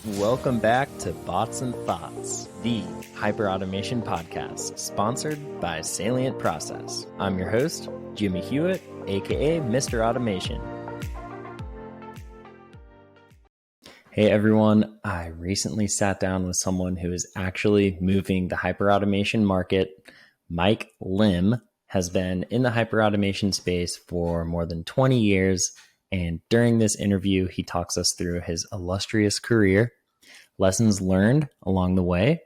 Welcome back to Bots and Thoughts, the Hyperautomation podcast, sponsored by Salient Process. I'm your host, Jimmy Hewitt, aka Mr. Automation. Hey everyone, I recently sat down with someone who is actually moving the hyperautomation market. Mike Lim has been in the hyperautomation space for more than 20 years. And during this interview, he talks us through his illustrious career, lessons learned along the way,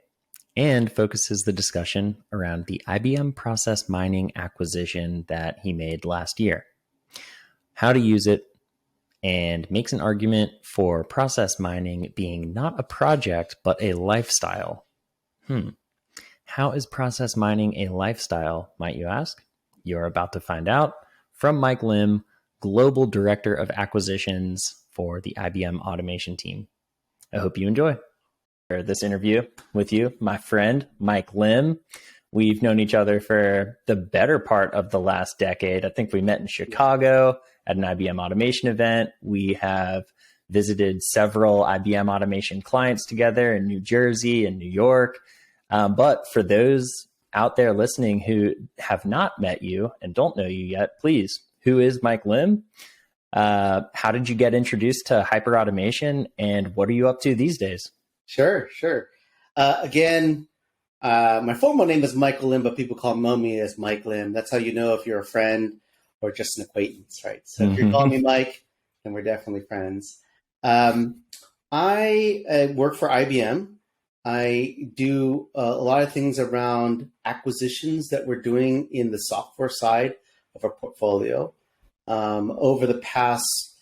and focuses the discussion around the IBM Process Mining Acquisition that he made last year, how to use it, and makes an argument for process mining being not a project, but a lifestyle. How is process mining a lifestyle, might you ask? You're about to find out from Mike Lim, Global Director of Acquisitions for the IBM Automation team. I hope you enjoy this interview with you, my friend, Mike Lim. We've known each other for the better part of the last decade. I think we met in Chicago at an IBM Automation event. We have visited several IBM Automation clients together in New Jersey and New York. But for those out there listening who have not met you and don't know you yet, please, who is Mike Lim? How did you get introduced to hyperautomation, and what are you up to these days? Sure. Again, my formal name is Michael Lim, but people call me as Mike Lim. That's how you know if you're a friend or just an acquaintance, right? So if you're calling me Mike, then we're definitely friends. I work for IBM. I do a lot of things around acquisitions that we're doing in the software side of our portfolio. Over the past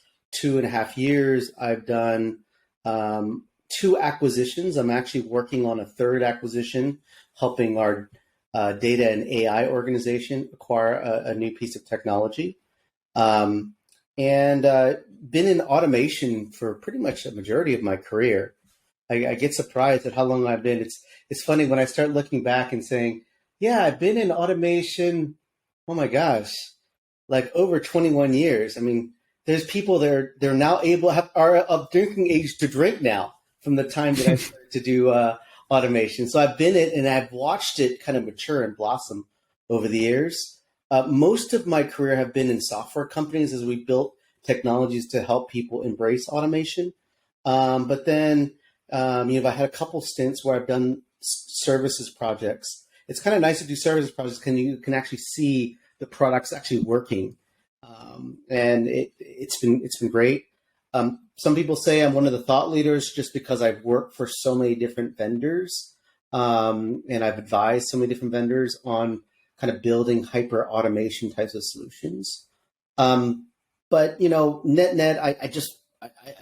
2.5 years, I've done 2 acquisitions. I'm actually working on a 3rd acquisition, helping our data and AI organization acquire a new piece of technology. And been in automation for pretty much the majority of my career. I get surprised at how long I've been. It's funny when I start looking back and saying, yeah, I've been in automation, oh my gosh, like over 21 years. I mean, there's people they're now are of drinking age to drink now from the time that I started to do automation. So I've been it and I've watched it kind of mature and blossom over the years. Most of my career have been in software companies as we built technologies to help people embrace automation. But then, I had a couple stints where I've done services projects. It's kind of nice to do services projects because you can actually see the products actually working. And it's been great. Some people say I'm one of the thought leaders just because I've worked for so many different vendors. And I've advised so many different vendors on kind of building hyper automation types of solutions. But, net, I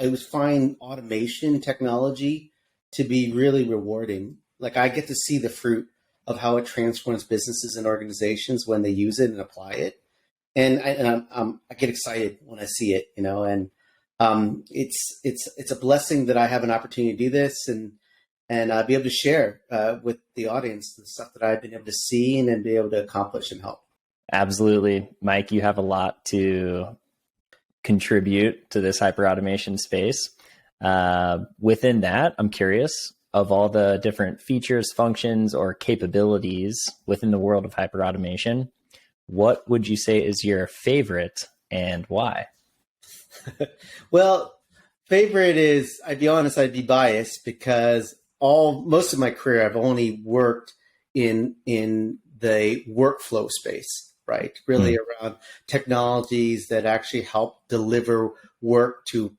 always find automation technology to be really rewarding. Like I get to see the fruit of how it transforms businesses and organizations when they use it and apply it. And I get excited when I see it, and it's a blessing that I have an opportunity to do this and be able to share with the audience the stuff that I've been able to see and then be able to accomplish and help. Absolutely. Mike, you have a lot to contribute to this hyperautomation space. Within that, I'm curious, of all the different features, functions, or capabilities within the world of hyperautomation, what would you say is your favorite and why? Well, favorite is, I'd be honest, I'd be biased because most of my career, I've only worked in the workflow space, right? Really around technologies that actually help deliver work to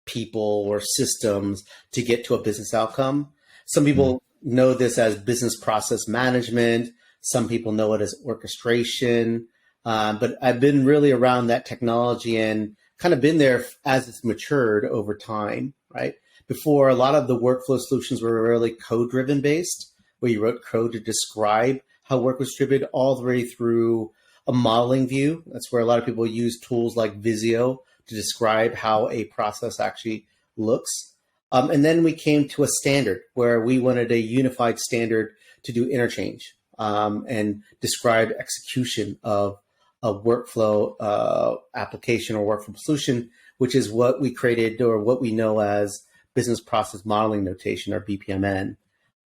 people or systems to get to a business outcome. Some people know this as business process management. Some people know it as orchestration. But I've been really around that technology and kind of been there as it's matured over time, right? Before, a lot of the workflow solutions were really code-driven based, where you wrote code to describe how work was distributed all the way through a modeling view. That's where a lot of people use tools like Visio to describe how a process actually looks. And then we came to a standard where we wanted a unified standard to do interchange and describe execution of a workflow application or workflow solution, which is what we created or what we know as business process modeling notation, or BPMN.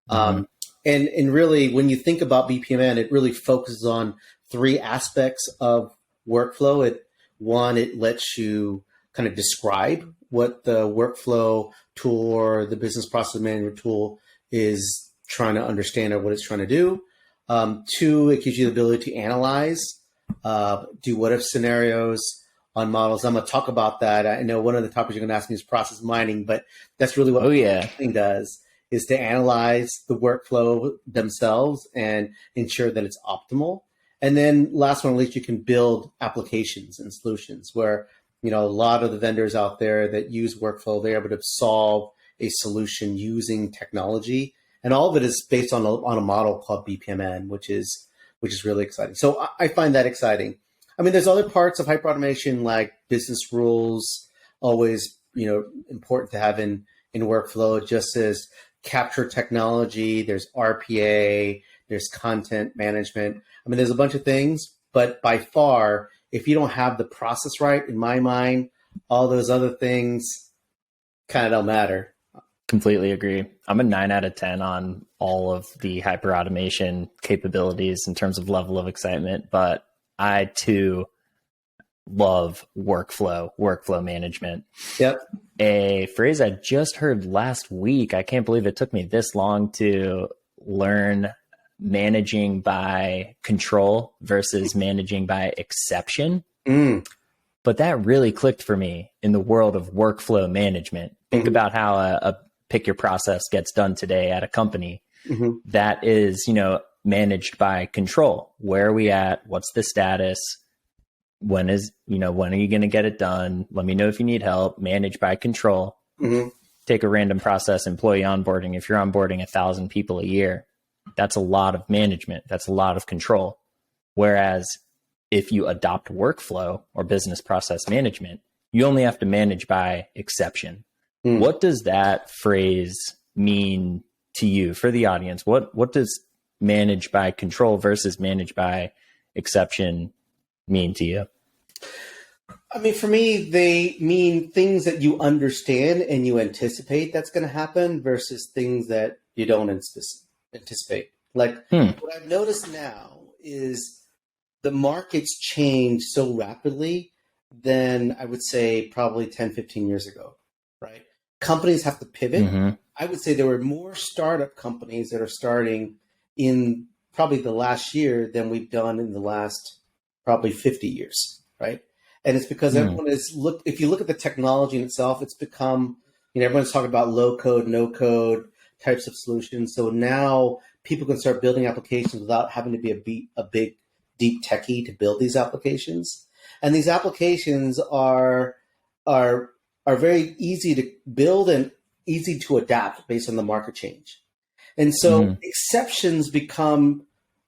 Mm-hmm. And really, when you think about BPMN, it really focuses on three aspects of workflow. It lets you kind of describe what the workflow tool or the business process management tool is trying to understand or what it's trying to do. Two, it gives you the ability to analyze, do what if scenarios on models. I'm going to talk about that. I know one of the topics you're going to ask me is process mining, but that's really what mining does, is to analyze the workflow themselves and ensure that it's optimal. And then last one, at least you can build applications and solutions where, a lot of the vendors out there that use workflow, they're able to solve a solution using technology. And all of it is based on a model called BPMN, which is really exciting. So I find that exciting. I mean, there's other parts of hyperautomation like business rules, always, important to have in workflow, just as capture technology, there's RPA, there's content management. I mean, there's a bunch of things, but by far, if you don't have the process right, in my mind, all those other things kind of don't matter. Completely agree. I'm a 9 out of 10 on all of the hyperautomation capabilities in terms of level of excitement, but I too love workflow management. Yep. A phrase I just heard last week. I can't believe it took me this long to learn: managing by control versus managing by exception. But that really clicked for me in the world of workflow management. Think about how a pick your process gets done today at a company. That is, managed by control. Where are we at? What's the status? When are you going to get it done? Let me know if you need help. Manage by control. Take a random process, employee onboarding. If you're onboarding 1,000 people a year, that's a lot of management. That's a lot of control. Whereas if you adopt workflow or business process management, you only have to manage by exception. What does that phrase mean to you, for the audience? What does manage by control versus manage by exception mean to you? I mean, for me, they mean things that you understand and you anticipate that's going to happen versus things that you don't anticipate. Like what I've noticed now is the market's changed so rapidly than I would say probably 10, 15 years ago, right? Companies have to pivot. I would say there were more startup companies that are starting in probably the last year than we've done in the last probably 50 years, right? And it's because everyone if you look at the technology in itself, it's become, everyone's talking about low code, no code types of solutions. So now people can start building applications without having to be a big, deep techie to build these applications. And these applications are very easy to build and easy to adapt based on the market change. And so exceptions become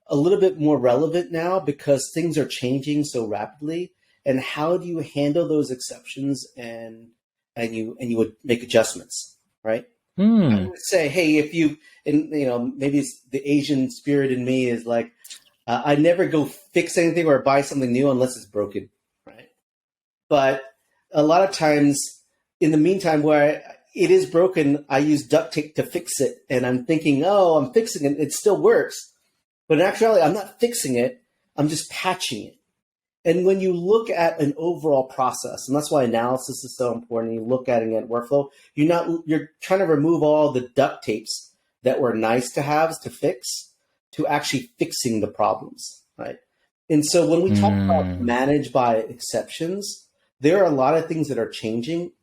a little bit more relevant now because things are changing so rapidly. And how do you handle those exceptions and you would make adjustments, right? I would say, hey, if you, and maybe it's the Asian spirit in me is like, I never go fix anything or buy something new unless it's broken, right? But a lot of times, in the meantime, where it is broken, I use duct tape to fix it. And I'm thinking, oh, I'm fixing it. It still works. But in actuality, I'm not fixing it. I'm just patching it. And when you look at an overall process, and that's why analysis is so important, you look at it at workflow, you're trying to remove all the duct tapes that were nice to have to fix to actually fixing the problems, right? And so when we talk about manage by exceptions, there are a lot of things that are changing.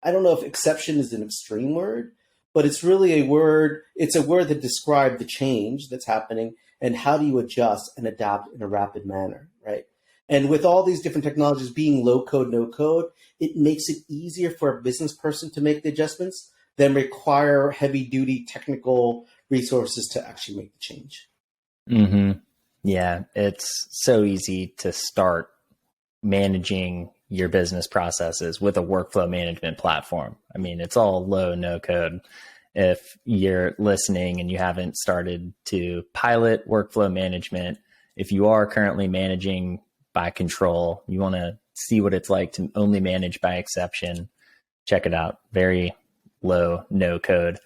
I don't know if exception is an extreme word, but it's really a word that describes the change that's happening and how do you adjust and adapt in a rapid manner, right? And with all these different technologies being low code, no code, it makes it easier for a business person to make the adjustments than require heavy duty technical resources to actually make the change. Yeah, it's so easy to start managing your business processes with a workflow management platform. I mean, it's all low, no code. If you're listening and you haven't started to pilot workflow management, if you are currently managing by control, you want to see what it's like to only manage by exception, check it out. Very, low, no code.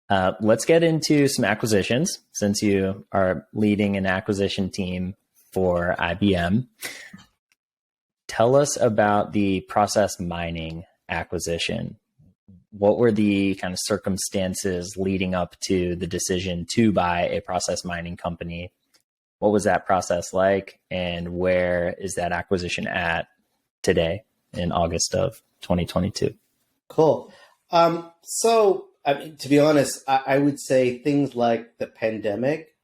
Let's get into some acquisitions since you are leading an acquisition team for IBM. Tell us about the process mining acquisition. What were the kind of circumstances leading up to the decision to buy a process mining company? What was that process like? And where is that acquisition at today in August of 2022? Cool. So, I mean, to be honest, I would say things like the pandemic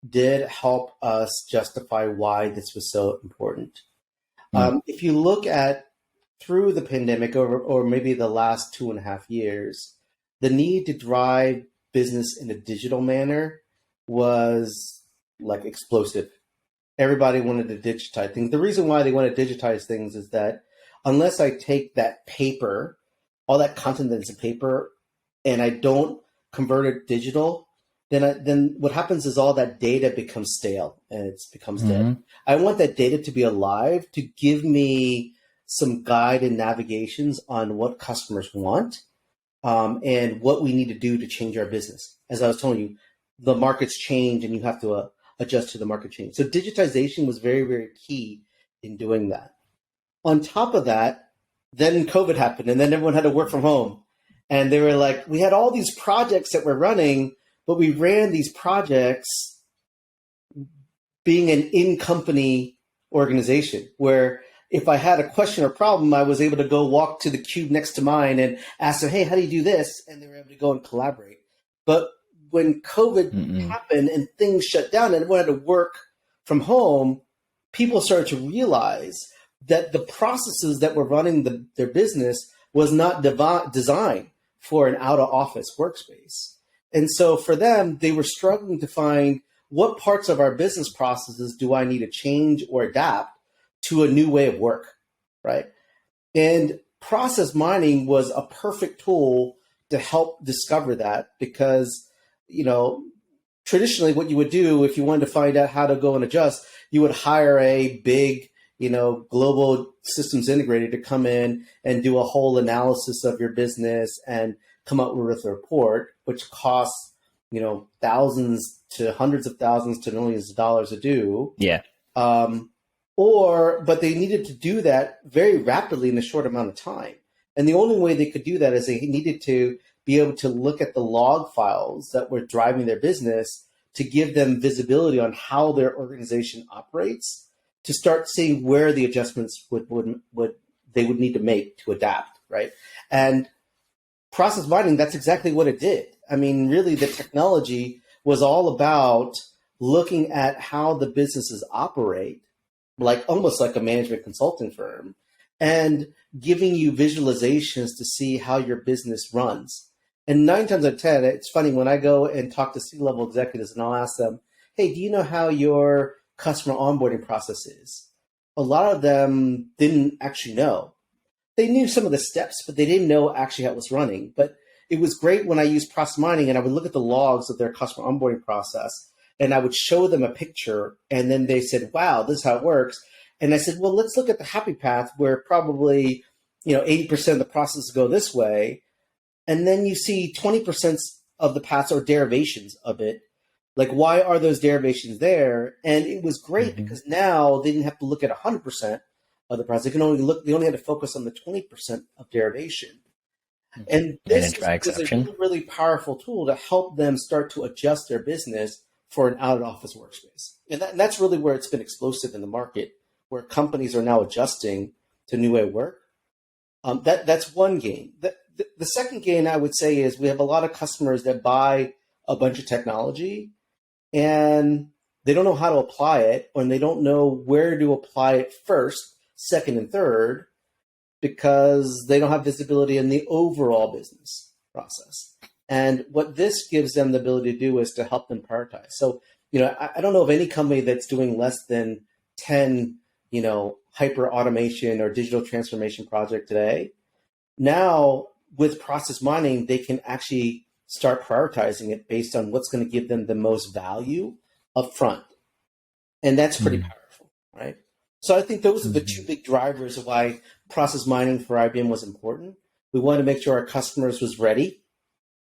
did help us justify why this was so important. If you look at through the pandemic or maybe the last 2.5 years, the need to drive business in a digital manner was like explosive. Everybody wanted to digitize things. The reason why they want to digitize things is that unless I take that paper, all that content that's in paper, and I don't convert it digital, then what happens is all that data becomes stale and it becomes dead. I want that data to be alive to give me some guide and navigations on what customers want and what we need to do to change our business. As I was telling you, the markets change and you have to adjust to the market change. So digitization was very, very key in doing that. On top of that, then COVID happened and then everyone had to work from home. And they were like, we had all these projects that were running, but we ran these projects being an in-company organization where if I had a question or problem, I was able to go walk to the cube next to mine and ask them, hey, how do you do this? And they were able to go and collaborate. But when COVID happened and things shut down and everyone had to work from home, people started to realize that the processes that were running their business was not designed for an out-of-office workspace. And so for them, they were struggling to find what parts of our business processes do I need to change or adapt to a new way of work, right? And process mining was a perfect tool to help discover that because, you know, traditionally what you would do if you wanted to find out how to go and adjust, you would hire a big, you know, global systems integrator to come in and do a whole analysis of your business and come up with a report, which costs, you know, thousands to hundreds of thousands to millions of dollars to do. Yeah. But they needed to do that very rapidly in a short amount of time. And the only way they could do that is they needed to be able to look at the log files that were driving their business to give them visibility on how their organization operates, to start seeing where the adjustments they would need to make to adapt, right? And process mining, that's exactly what it did. I mean, really, the technology was all about looking at how the businesses operate, like almost like a management consulting firm, and giving you visualizations to see how your business runs. And 9 times out of 10, it's funny when I go and talk to C-level executives and I'll ask them, hey, do you know how your customer onboarding process is? A lot of them didn't actually know. They knew some of the steps, but they didn't know actually how it was running. But it was great when I used process mining and I would look at the logs of their customer onboarding process and I would show them a picture and then they said, wow, this is how it works. And I said, well, let's look at the happy path where probably, 80% of the processes go this way. And then you see 20% of the paths are derivations of it. Like, why are those derivations there? And it was great because now they didn't have to look at 100% of the process. They only had to focus on the 20% of derivation. And this is a really powerful tool to help them start to adjust their business for an out-of-office workspace. And that's really where it's been explosive in the market, where companies are now adjusting to new way of work. That's one gain. The second gain I would say is we have a lot of customers that buy a bunch of technology and they don't know how to apply it, or they don't know where to apply it first, second, and third, because they don't have visibility in the overall business process. And what this gives them the ability to do is to help them prioritize. So, I don't know of any company that's doing less than 10, hyper automation or digital transformation project today. Now, with process mining, they can actually start prioritizing it based on what's going to give them the most value up front. And that's pretty powerful, right? So I think those are the two big drivers of why process mining for IBM was important. We wanted to make sure our customers was ready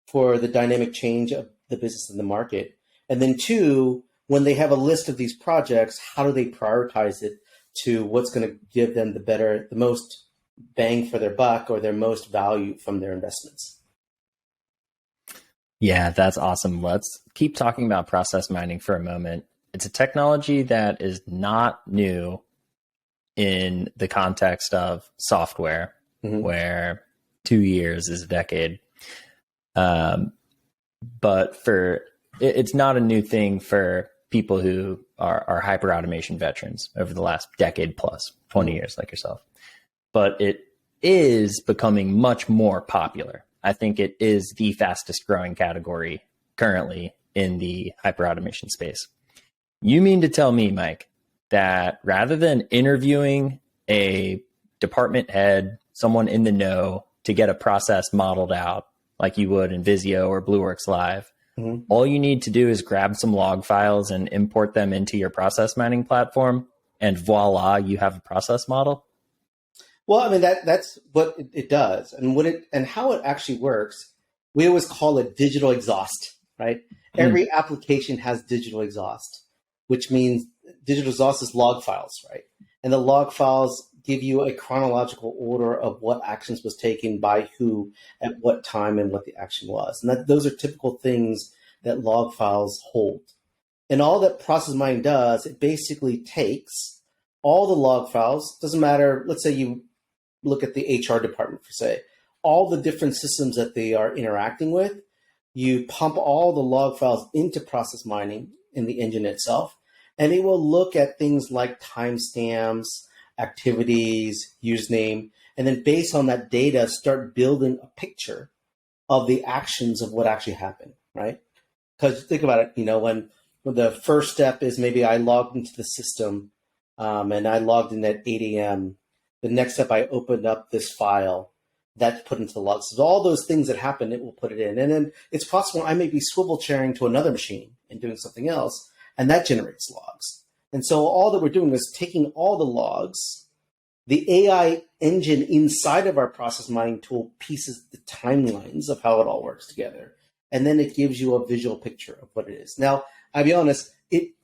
for the dynamic change of the business and the market. And then two, when they have a list of these projects, how do they prioritize it to what's going to give them the most bang for their buck or their most value from their investments? Yeah, that's awesome. Let's keep talking about process mining for a moment. It's a technology that is not new in the context of software, where 2 years is a decade. But it's not a new thing for people who are hyperautomation veterans over the last decade plus, 20 years like yourself. But it is becoming much more popular. I think it is the fastest growing category currently in the hyperautomation space. You mean to tell me, Mike, that rather than interviewing a department head, someone in the know to get a process modeled out like you would in Visio or BlueWorks Live, all you need to do is grab some log files and import them into your process mining platform, and voila, you have a process model? Well, I mean, that's what it does. And how it actually works, we always call it digital exhaust, right? Every application has digital exhaust, which means digital exhaust is log files, right? And the log files give you a chronological order of what actions was taken by who at what time and what the action was. And those are typical things that log files hold. And all that process mining does, it basically takes all the log files, doesn't matter, let's say you look at the HR department for say, all the different systems that they are interacting with, you pump all the log files into process mining in the engine itself, and it will look at things like timestamps, activities, username, and then based on that data, start building a picture of the actions of what actually happened, right? Because think about it, when the first step is maybe I logged into the system and I logged in at 8 a.m. The next step, I opened up this file that's put into the logs. So all those things that happen, it will put it in. And then it's possible I may be swivel chairing to another machine and doing something else, and that generates logs. And so all that we're doing is taking all the logs, the AI engine inside of our process mining tool pieces the timelines of how it all works together. And then it gives you a visual picture of what it is. Now, I'll be honest,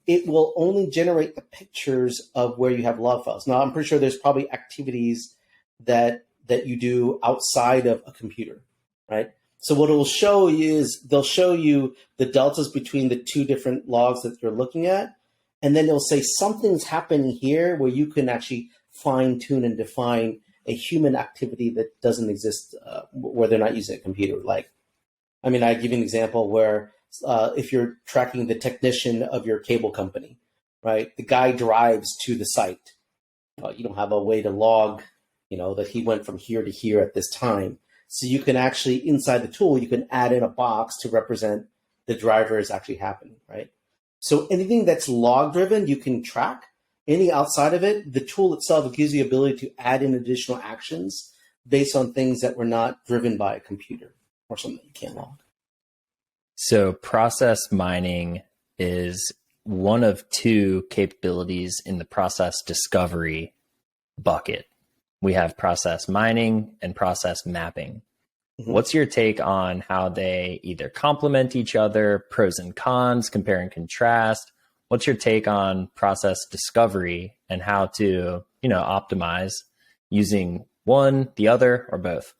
it will only generate the pictures of where you have log files. Now, I'm pretty sure there's probably activities that you do outside of a computer, right? So what it will show you is they'll show you the deltas between the two different logs that you're looking at. And then it'll say something's happening here where you can actually fine tune and define a human activity that doesn't exist where they're not using a computer. I give you an example where if you're tracking the technician of your cable company, right? The guy drives to the site. You don't have a way to log, that he went from here to here at this time. So you can actually, inside the tool, you can add in a box to represent the driver is actually happening, right? So anything that's log driven, you can track. Any outside of it, the tool itself gives you the ability to add in additional actions based on things that were not driven by a computer or something you can't log. So process mining is one of two capabilities in the process discovery bucket. We have process mining and process mapping. What's your take on how they either complement each other, pros and cons, compare and contrast? What's your take on process discovery and how to, optimize using one, the other, or both?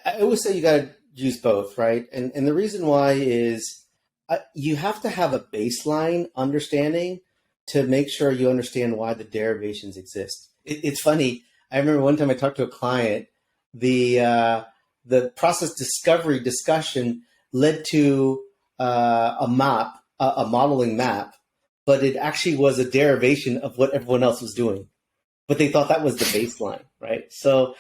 I always say you got to use both, right? And the reason why is you have to have a baseline understanding to make sure you understand why the derivations exist. It's funny. I remember one time I talked to a client, the process discovery discussion led to a modeling map, but it actually was a derivation of what everyone else was doing. But they thought that was the baseline, right? So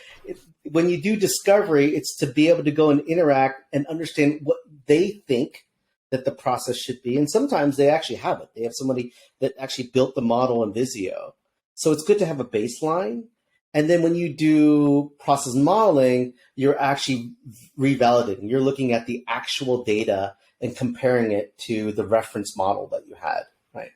when you do discovery, it's to be able to go and interact and understand what they think that the process should be. And sometimes they actually have it. They have somebody that actually built the model in Visio. So it's good to have a baseline. And then when you do process modeling, you're actually revalidating. You're looking at the actual data and comparing it to the reference model that you had, right?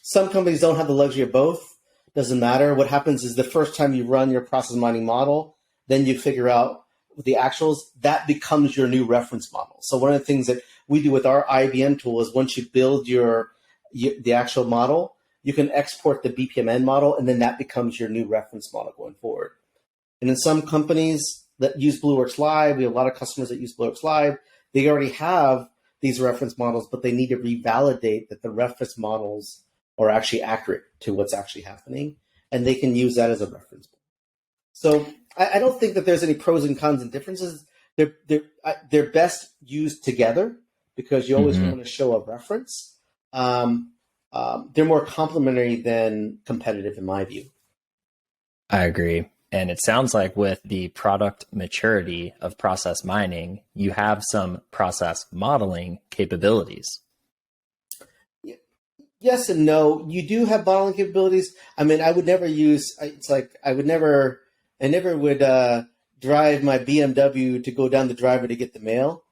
Some companies don't have the luxury of both. Doesn't matter. What happens is the first time you run your process mining model, then you figure out the actuals, that becomes your new reference model. So one of the things that we do with our IBM tool is once you build the actual model, you can export the BPMN model, and then that becomes your new reference model going forward. And in some companies that use BlueWorks Live, we have a lot of customers that use BlueWorks Live, they already have these reference models, but they need to revalidate that the reference models are actually accurate to what's actually happening, and they can use that as a reference. So I don't think that there's any pros and cons and differences. They're best used together because you always want to show a reference. They're more complementary than competitive in my view. I agree. And it sounds like with the product maturity of process mining, you have some process modeling capabilities. Yes and no. You do have modeling capabilities. I mean, I would never use, it's like, I never would drive my BMW to go down the driveway to get the mail.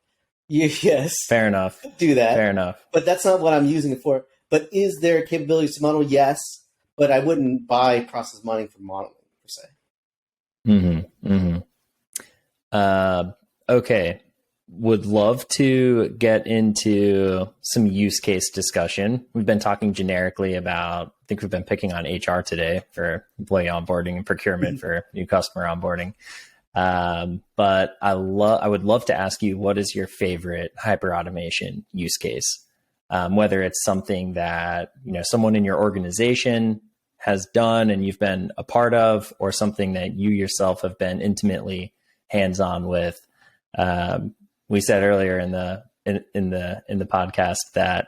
Yes. Fair enough. Do that. Fair enough. But that's not what I'm using it for. But is there capabilities to model? Yes. But I wouldn't buy process mining for modeling per se. Okay. Would love to get into some use case discussion. We've been talking generically about, I think we've been picking on HR today for employee onboarding and procurement for new customer onboarding. But I would love to ask you, what is your favorite hyperautomation use case? Whether it's something that, someone in your organization has done and you've been a part of, or something that you yourself have been intimately hands-on with. We said earlier in the podcast that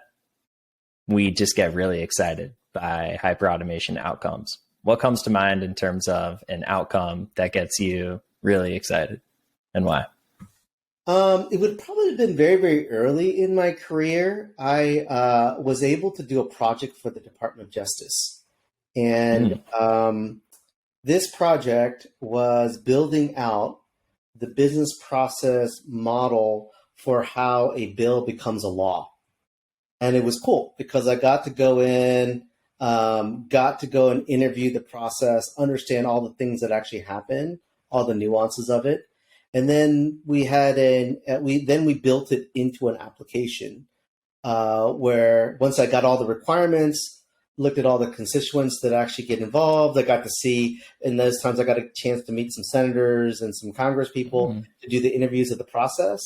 we just get really excited by hyperautomation outcomes. What comes to mind in terms of an outcome that gets you really excited, and why? It would probably have been very, very early in my career. I was able to do a project for the Department of Justice. And this project was building out the business process model for how a bill becomes a law. And it was cool because I got to go in, and interview the process, understand all the things that actually happen, all the nuances of it. And then we built it into an application where once I got all the requirements, looked at all the constituents that actually get involved. I got to see, in those times, I got a chance to meet some senators and some Congress people to do the interviews of the process.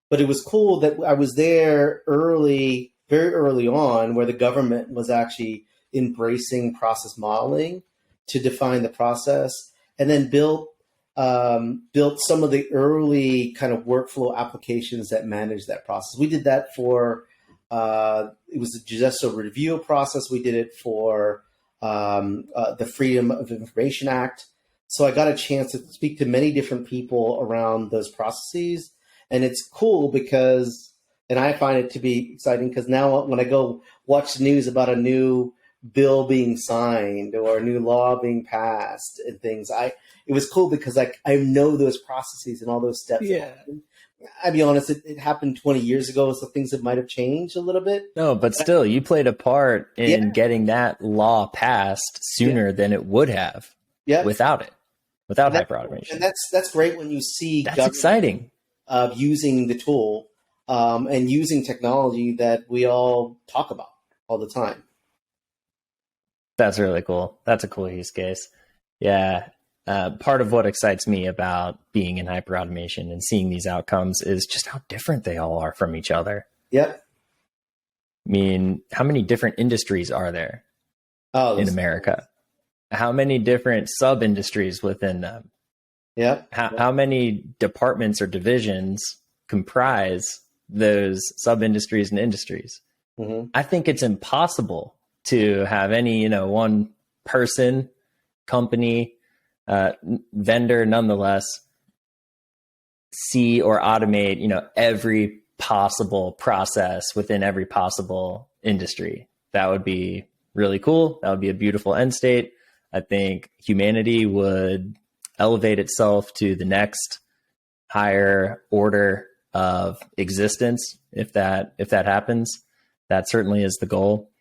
But it was cool that I was there very early on, where the government was actually embracing process modeling to define the process, and then built some of the early kind of workflow applications that manage that process. We did that for it was the judicial review process. We did it for the Freedom of Information Act. So I got a chance to speak to many different people around those processes. And it's cool because, and I find it to be exciting because now when I go watch the news about a new bill being signed or a new law being passed and things, it was cool because I know those processes and all those steps. Yeah. I'll be honest, it happened 20 years ago, so things that might have changed a little bit. No, but still, you played a part in getting that law passed sooner than it would have without hyperautomation. And that's great when you see that's exciting using the tool and using technology that we all talk about all the time. That's really cool. That's a cool use case. Yeah. Part of what excites me about being in hyperautomation and seeing these outcomes is just how different they all are from each other. Yep. I mean, how many different industries are there in America? How many different sub-industries within them? Yep. How many departments or divisions comprise those sub-industries and industries? Mm-hmm. I think it's impossible to have any, one person, company, vendor nonetheless see or automate, every possible process within every possible industry. That would be really cool. That would be a beautiful end state. I think humanity would elevate itself to the next higher order of existence if that happens. That certainly is the goal.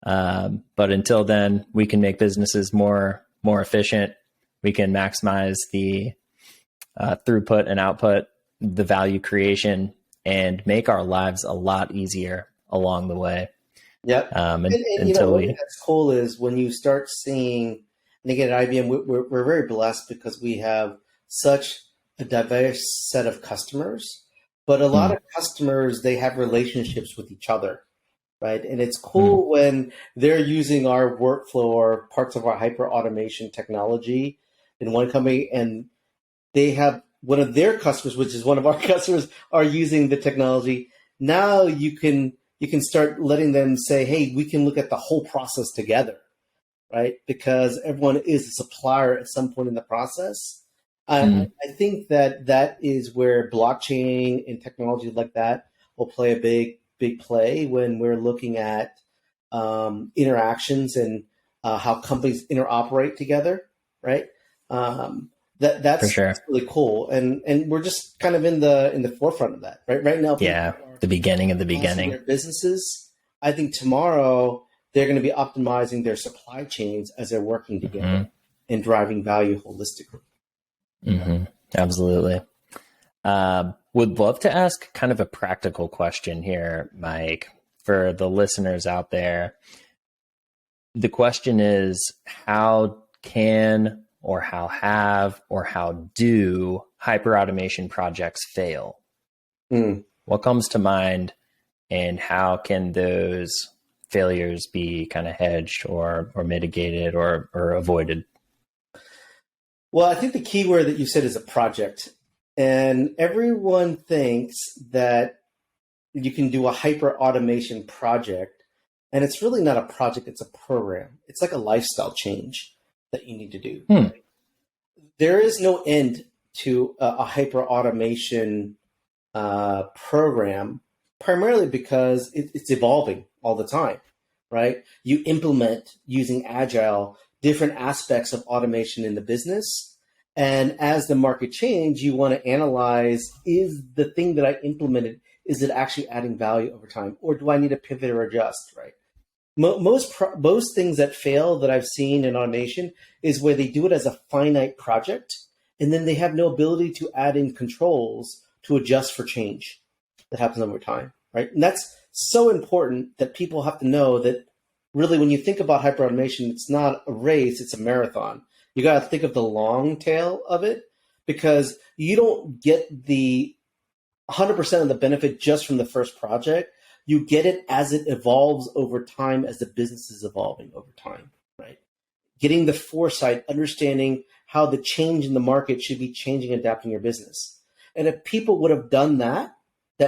But until then, we can make businesses more efficient. We can maximize the throughput and output, the value creation, and make our lives a lot easier along the way. Yep. And Until one thing that's cool is when you start seeing, and again, at IBM, we're very blessed because we have such a diverse set of customers, but a lot of customers, they have relationships with each other, right? And it's cool when they're using our workflow or parts of our hyper automation technology in one company, and they have one of their customers, which is one of our customers, are using the technology. Now you can start letting them say, hey, we can look at the whole process together, right? Because everyone is a supplier at some point in the process. I think that is where blockchain and technology like that will play a big play when we're looking at interactions and how companies interoperate together, right? That's sure. really cool, and we're just kind of in the forefront of that, right? Right now, the beginning of the beginning. Their businesses. I think tomorrow they're going to be optimizing their supply chains as they're working together and driving value holistically. Absolutely. Would love to ask kind of a practical question here, Mike, for the listeners out there. The question is, how can or how have or how do hyperautomation projects fail? What comes to mind, and how can those failures be kind of hedged or mitigated or avoided? Well, I think the key word that you said is a project. And everyone thinks that you can do a hyper automation project, and it's really not a project, it's a program. It's like a lifestyle change that you need to do. Right? There is no end to a hyper automation program, primarily because it's evolving all the time, right? You implement using Agile different aspects of automation in the business. And as the market change, you want to analyze, is the thing that I implemented, is it actually adding value over time? Or do I need to pivot or adjust, right? Most things that fail that I've seen in automation is where they do it as a finite project, and then they have no ability to add in controls to adjust for change that happens over time, right? And that's so important that people have to know that really when you think about hyperautomation, it's not a race, it's a marathon. You got to think of the long tail of it, because you don't get the 100% of the benefit just from the first project. You get it as it evolves over time, as the business is evolving over time, right? Getting the foresight, understanding how the change in the market should be changing, adapting your business. And if people would have done that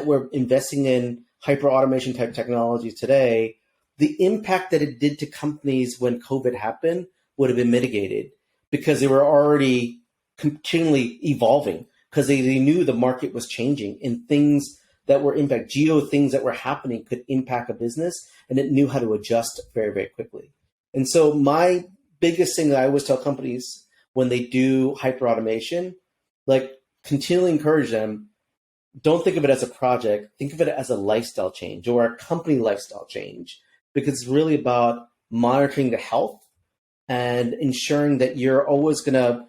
were investing in hyper automation type technology today, the impact that it did to companies when COVID happened would have been mitigated, because they were already continually evolving, because they knew the market was changing and things that were things that were happening could impact a business, and it knew how to adjust very, very quickly. And so my biggest thing that I always tell companies when they do hyper automation, like continually encourage them, don't think of it as a project, think of it as a lifestyle change or a company lifestyle change, because it's really about monitoring the health and ensuring that you're always going to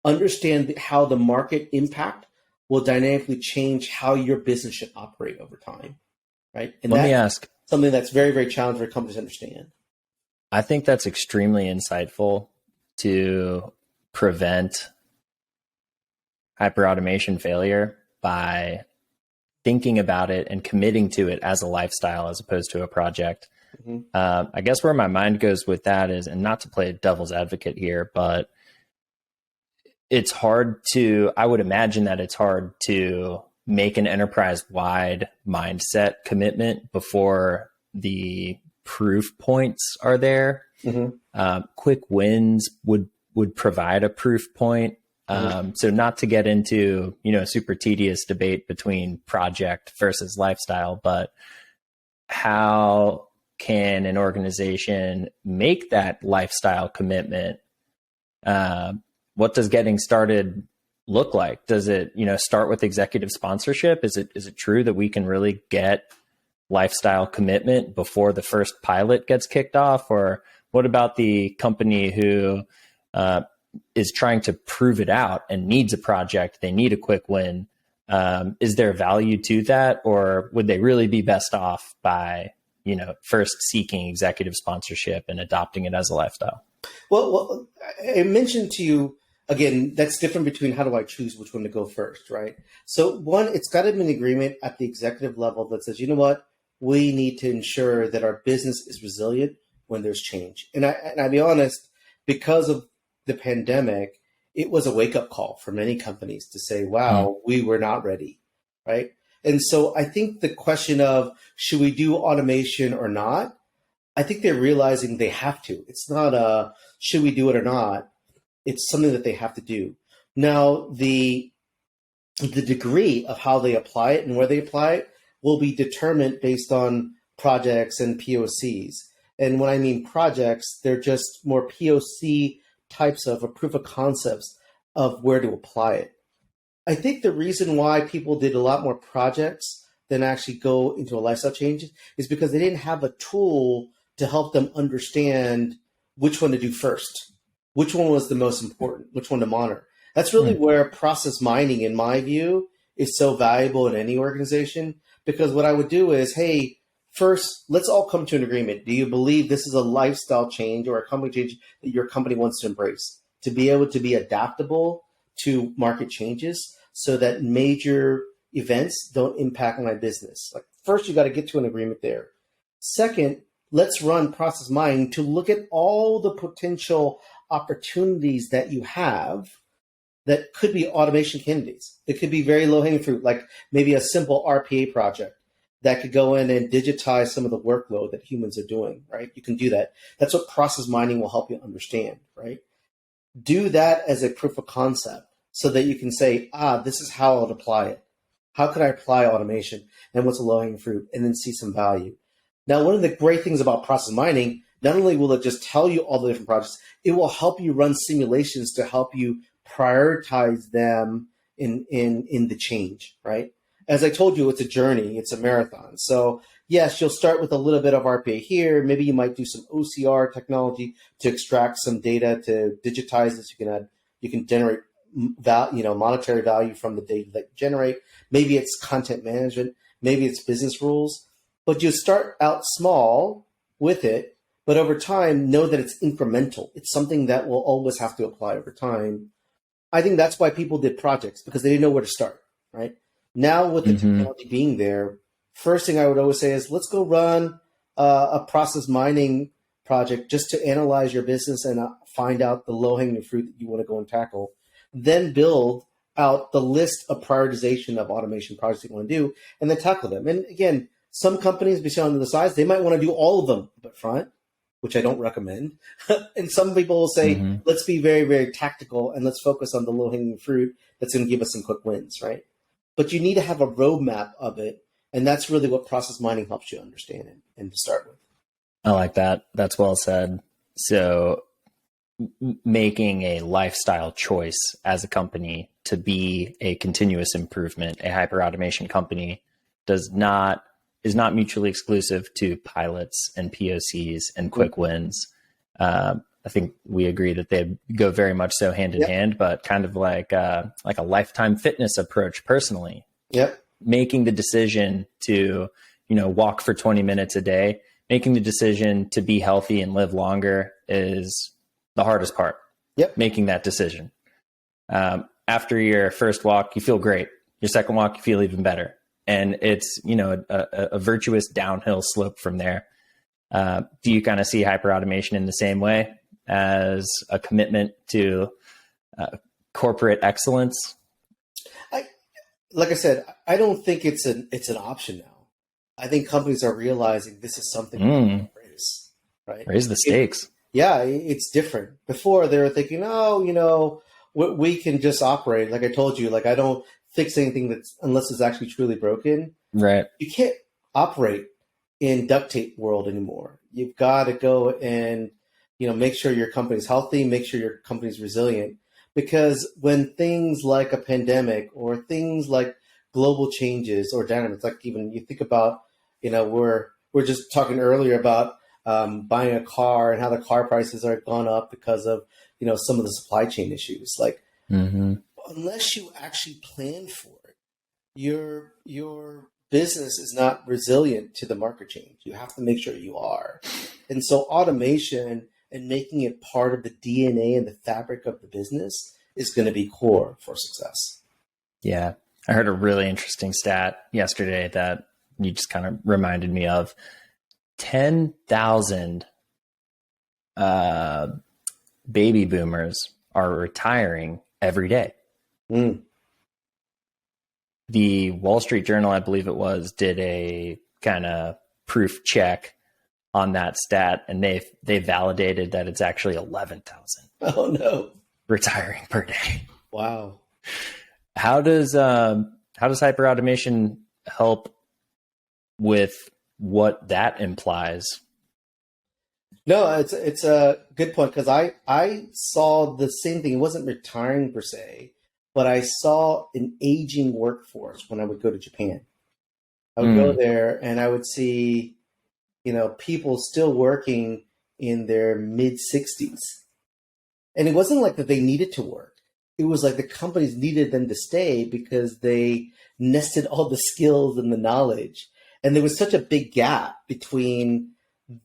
understand how the market impact will dynamically change how your business should operate over time, right? And let me ask something that's very, very challenging for companies to understand. I think that's extremely insightful to prevent hyperautomation failure by thinking about it and committing to it as a lifestyle as opposed to a project. I guess where my mind goes with that is, and not to play devil's advocate here, but it's hard to, I would imagine that it's hard to make an enterprise-wide mindset commitment before the proof points are there. Quick wins would provide a proof point. So not to get into, super tedious debate between project versus lifestyle, but how can an organization make that lifestyle commitment? What does getting started look like? Does it, start with executive sponsorship? Is it true that we can really get lifestyle commitment before the first pilot gets kicked off? Or what about the company who, is trying to prove it out and needs a project, they need a quick win. Is there value to that, or would they really be best off by, first seeking executive sponsorship and adopting it as a lifestyle? Well, I mentioned to you, again, that's different between how do I choose which one to go first, right? So one, it's got to be an agreement at the executive level that says, you know what, we need to ensure that our business is resilient when there's change. And I'll be honest, because of the pandemic, it was a wake-up call for many companies to say, wow, we were not ready, right? And so I think the question of should we do automation or not, I think they're realizing they have to. It's not a should we do it or not. It's something that they have to do. Now, the degree of how they apply it and where they apply it will be determined based on projects and POCs. And when I mean projects, they're just more POC types of a proof of concepts of where to apply it. I think the reason why people did a lot more projects than actually go into a lifestyle change is because they didn't have a tool to help them understand which one to do first, which one was the most important, which one to monitor. That's really where process mining, in my view, is so valuable in any organization, because what I would do is, hey, first, let's all come to an agreement. Do you believe this is a lifestyle change or a company change that your company wants to embrace? To be able to be adaptable to market changes so that major events don't impact my business. Like, first, you got to get to an agreement there. Second, let's run process mining to look at all the potential opportunities that you have that could be automation candidates. It could be very low-hanging fruit, like maybe a simple RPA project that could go in and digitize some of the workload that humans are doing, right? You can do that. That's what process mining will help you understand, right? Do that as a proof of concept so that you can say, this is how I would apply it. How could I apply automation? And what's a low-hanging fruit? And then see some value. Now, one of the great things about process mining, not only will it just tell you all the different projects, it will help you run simulations to help you prioritize them in the change, right? As I told you, it's a journey, it's a marathon. So yes, you'll start with a little bit of RPA here. Maybe you might do some OCR technology to extract some data to digitize this. You can generate monetary value from the data that you generate. Maybe it's content management, maybe it's business rules, but you start out small with it, but over time, know that it's incremental. It's something that will always have to apply over time. I think that's why people did projects, because they didn't know where to start, right? Now with the technology being there, first thing I would always say is let's go run a process mining project just to analyze your business and find out the low-hanging fruit that you want to go and tackle. Then build out the list of prioritization of automation projects that you want to do, and then tackle them. And again, some companies, based on the size, they might want to do all of them up front, which I don't recommend. And some people will say, let's be very, very tactical and let's focus on the low-hanging fruit that's going to give us some quick wins, right? But you need to have a roadmap of it. And that's really what process mining helps you understand it and to start with. I like that. That's well said. So making a lifestyle choice as a company to be a continuous improvement, a hyperautomation company is not mutually exclusive to pilots and POCs and quick wins. I think we agree that they go very much so hand in hand, but kind of like a lifetime fitness approach personally. Yep. Making the decision to, walk for 20 minutes a day, making the decision to be healthy and live longer is the hardest part. Yep. Making that decision. After your first walk, you feel great. Your second walk, you feel even better. And it's, a virtuous downhill slope from there. Do you kind of see hyperautomation in the same way as a commitment to corporate excellence? Like I said, I don't think it's an option now. I think companies are realizing this is something we can raise, right? Raise the stakes. It's different. Before they were thinking, we can just operate. Like I told you, I don't fix anything unless it's actually truly broken. Right. You can't operate in duct tape world anymore. You've got to go and, make sure your company's healthy, make sure your company's resilient. Because when things like a pandemic or things like global changes or dynamics, like even you think about, we're just talking earlier about buying a car and how the car prices are gone up because of some of the supply chain issues. Like, Mm-hmm. unless you actually plan for it, your business is not resilient to the market change. You have to make sure you are. And so automation and making it part of the DNA and the fabric of the business is going to be core for success. Yeah. I heard a really interesting stat yesterday that you just kind of reminded me of. 10,000 baby boomers are retiring every day. Mm. The Wall Street Journal, I believe it was, did a kind of proof check on that stat, and they validated that it's actually 11,000 Oh no! retiring per day. Wow. How does hyperautomation help with what that implies? No, it's a good point, because I saw the same thing. It wasn't retiring per se, but I saw an aging workforce when I would go to Japan. I would go there and I would see, people still working in their mid 60s. And it wasn't like that they needed to work. It was like the companies needed them to stay because they nested all the skills and the knowledge. And there was such a big gap between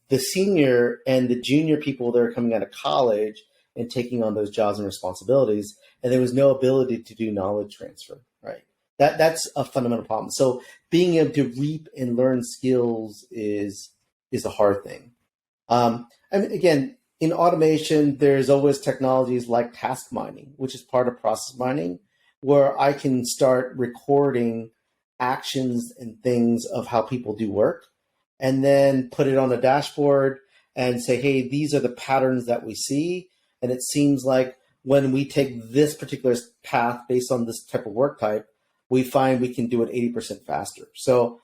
the senior and the junior people that are coming out of college and taking on those jobs and responsibilities. And there was no ability to do knowledge transfer, right? That's a fundamental problem. So being able to reap and learn skills is a hard thing. And again, in automation, there's always technologies like task mining, which is part of process mining, where I can start recording actions and things of how people do work, and then put it on a dashboard and say, hey, these are the patterns that we see. And it seems like when we take this particular path based on this type of work type, we find we can do it 80% faster. So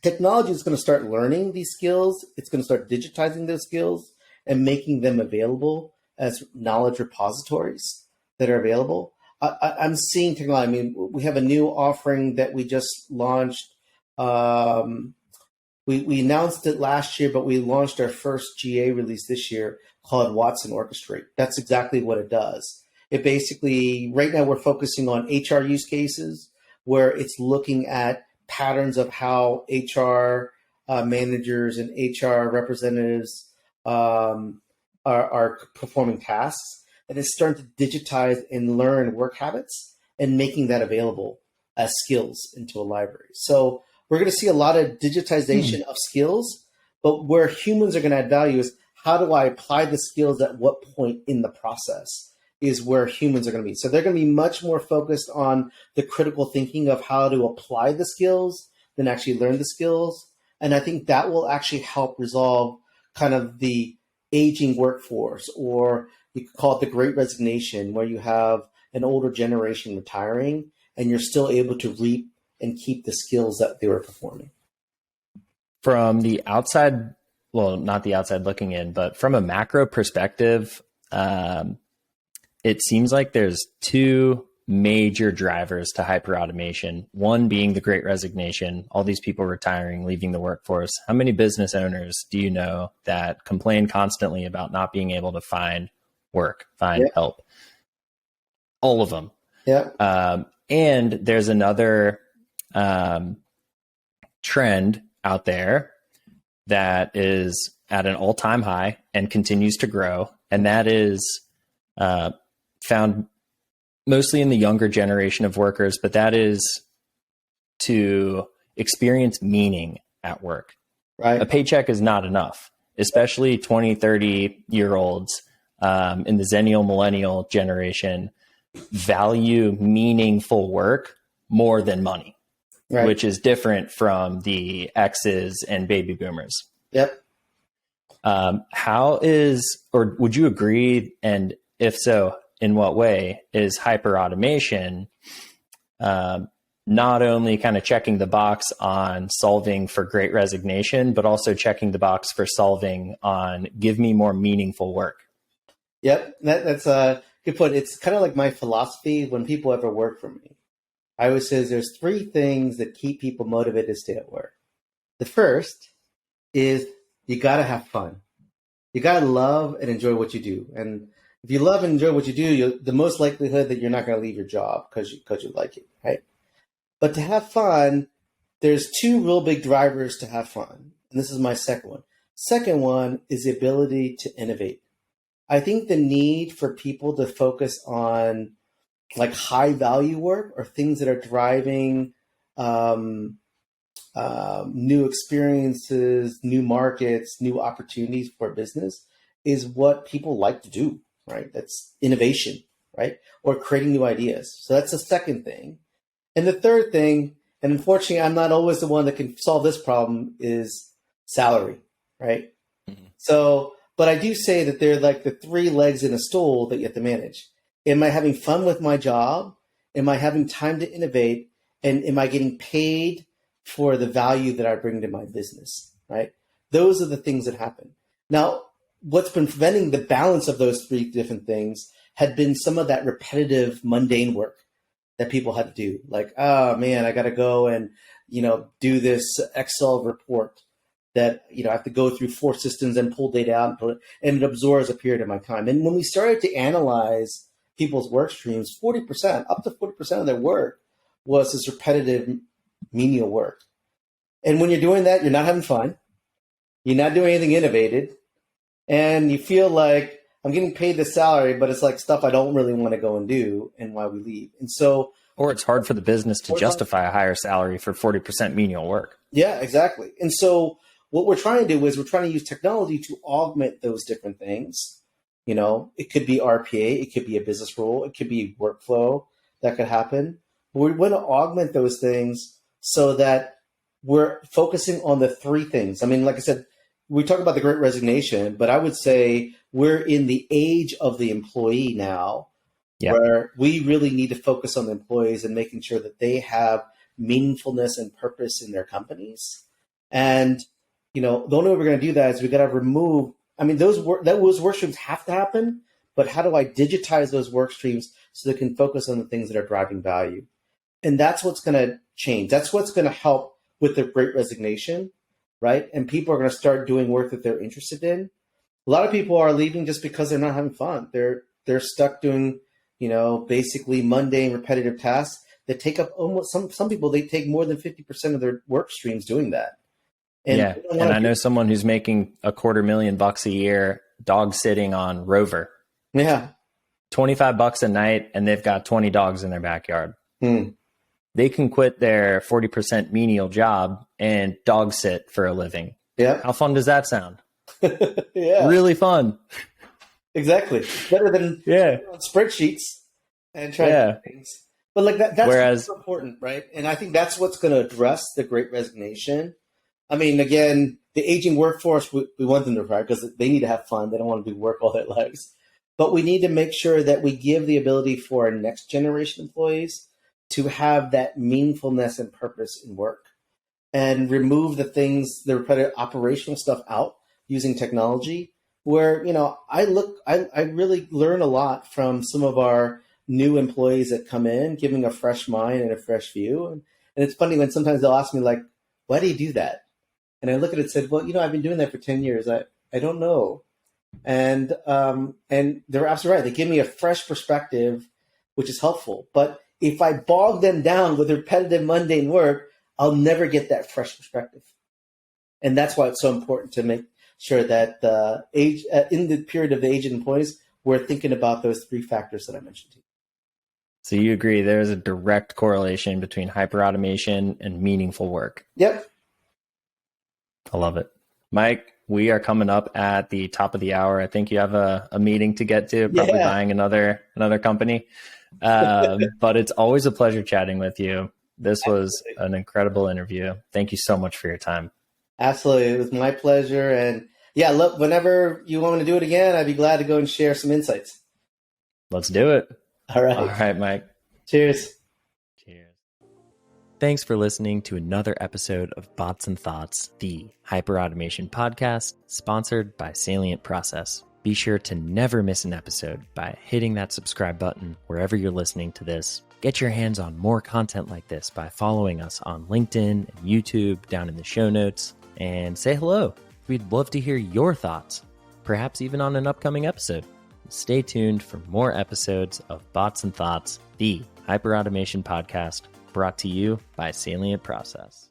technology is going to start learning these skills. It's going to start digitizing those skills and making them available as knowledge repositories that are available. I'm seeing technology. I mean, we have a new offering that we just launched. We announced it last year, but we launched our first GA release this year called Watson Orchestrate. That's exactly what it does. It basically, right now we're focusing on HR use cases where it's looking at patterns of how HR managers and HR representatives are performing tasks. And it's starting to digitize and learn work habits and making that available as skills into a library. So we're going to see a lot of digitization of skills, but where humans are going to add value is how do I apply the skills at what point in the process is where humans are going to be. So they're going to be much more focused on the critical thinking of how to apply the skills than actually learn the skills. And I think that will actually help resolve kind of the aging workforce, or you could call it the Great Resignation, where you have an older generation retiring and you're still able to reap and keep the skills that they were performing. From the outside, well, not the outside looking in, but from a macro perspective, it seems like there's two major drivers to hyperautomation. One being the Great Resignation, all these people retiring, leaving the workforce. How many business owners do you know that complain constantly about not being able to find work, find help? All of them. Yeah. And there's another trend out there that is at an all-time high and continues to grow, and that is found mostly in the younger generation of workers, but that is to experience meaning at work. Right. A paycheck is not enough, especially 20, 30-year-olds in the Zennial Millennial generation value meaningful work more than money, right, which is different from the X's and baby boomers. Yep. How is, or would you agree, and if so, in what way is hyperautomation not only kind of checking the box on solving for Great Resignation, but also checking the box for solving on give me more meaningful work? Yep, that's a good point. It's kind of like my philosophy when people ever work for me. I always say there's three things that keep people motivated to stay at work. The first is you got to have fun. You got to love and enjoy what you do. And If you love and enjoy what you do, the most likelihood that you're not going to leave your job because you like it, right? But to have fun, there's two real big drivers to have fun. And this is my second one. Second one is the ability to innovate. I think the need for people to focus on like high value work or things that are driving new experiences, new markets, new opportunities for business is what people like to do, right? That's innovation, right? Or creating new ideas. So that's the second thing. And the third thing, and unfortunately, I'm not always the one that can solve this problem, is salary, right? Mm-hmm. So, but I do say that they're like the three legs in a stool that you have to manage. Am I having fun with my job? Am I having time to innovate? And am I getting paid for the value that I bring to my business, right? Those are the things that happen. Now, what's been preventing the balance of those three different things had been some of that repetitive, mundane work that people had to do. Like, oh man, I got to go and, do this Excel report that, I have to go through 4 systems and pull data out and it absorbs a period of my time. And when we started to analyze people's work streams, 40%, up to 40% of their work was this repetitive, menial work. And when you're doing that, you're not having fun. You're not doing anything innovative. And you feel like I'm getting paid the salary, but it's like stuff I don't really want to go and do and why we leave. And so, or it's hard for the business to justify a higher salary for 40% menial work. Yeah, exactly. And so what we're trying to do is we're trying to use technology to augment those different things. It could be RPA, it could be a business rule, it could be workflow that could happen. But we want to augment those things so that we're focusing on the three things. I mean, like I said, we talk about the Great Resignation, but I would say we're in the age of the employee now, where we really need to focus on the employees and making sure that they have meaningfulness and purpose in their companies. And, the only way we're going to do that is we got to remove, those work streams have to happen, but how do I digitize those work streams so they can focus on the things that are driving value? And that's what's going to change. That's what's going to help with the Great Resignation, right? And people are going to start doing work that they're interested in. A lot of people are leaving just because they're not having fun. They're stuck doing, basically mundane, repetitive tasks that take up almost some people, they take more than 50% of their work streams doing that. And I know someone who's making $250,000 a year dog sitting on Rover. Yeah. $25 a night, and they've got 20 dogs in their backyard. They can quit their 40% menial job and dog sit for a living. Yeah. How fun does that sound? Yeah. Really fun. Exactly. Better than spreadsheets and trying to do things. But like that's so important, right? And I think that's what's going to address the Great Resignation. Again, the aging workforce, we want them to retire because they need to have fun. They don't want to do work all their lives. But we need to make sure that we give the ability for our next generation employees to have that meaningfulness and purpose in work and remove the repetitive operational stuff out using technology where, I really learn a lot from some of our new employees that come in, giving a fresh mind and a fresh view. And it's funny when sometimes they'll ask me like, why do you do that? And I look at it and said, well, I've been doing that for 10 years. I don't know. And they're absolutely right. They give me a fresh perspective, which is helpful. But if I bog them down with repetitive, mundane work, I'll never get that fresh perspective. And that's why it's so important to make sure that in the period of the aged employees, we're thinking about those three factors that I mentioned to you. So you agree there's a direct correlation between hyperautomation and meaningful work? Yep. I love it. Mike, we are coming up at the top of the hour. I think you have a meeting to get to, probably buying another company. But it's always a pleasure chatting with you. This was an incredible interview. Thank you so much for your time. Absolutely. It was my pleasure. And look, whenever you want me to do it again, I'd be glad to go and share some insights. Let's do it. All right. All right, Mike. Cheers. Thanks for listening to another episode of Bots and Thoughts, the Hyperautomation podcast, sponsored by Salient Process. Be sure to never miss an episode by hitting that subscribe button wherever you're listening to this. Get your hands on more content like this by following us on LinkedIn and YouTube down in the show notes, and say hello. We'd love to hear your thoughts, perhaps even on an upcoming episode. Stay tuned for more episodes of Bots and Thoughts, the Hyperautomation podcast, brought to you by Salient Process.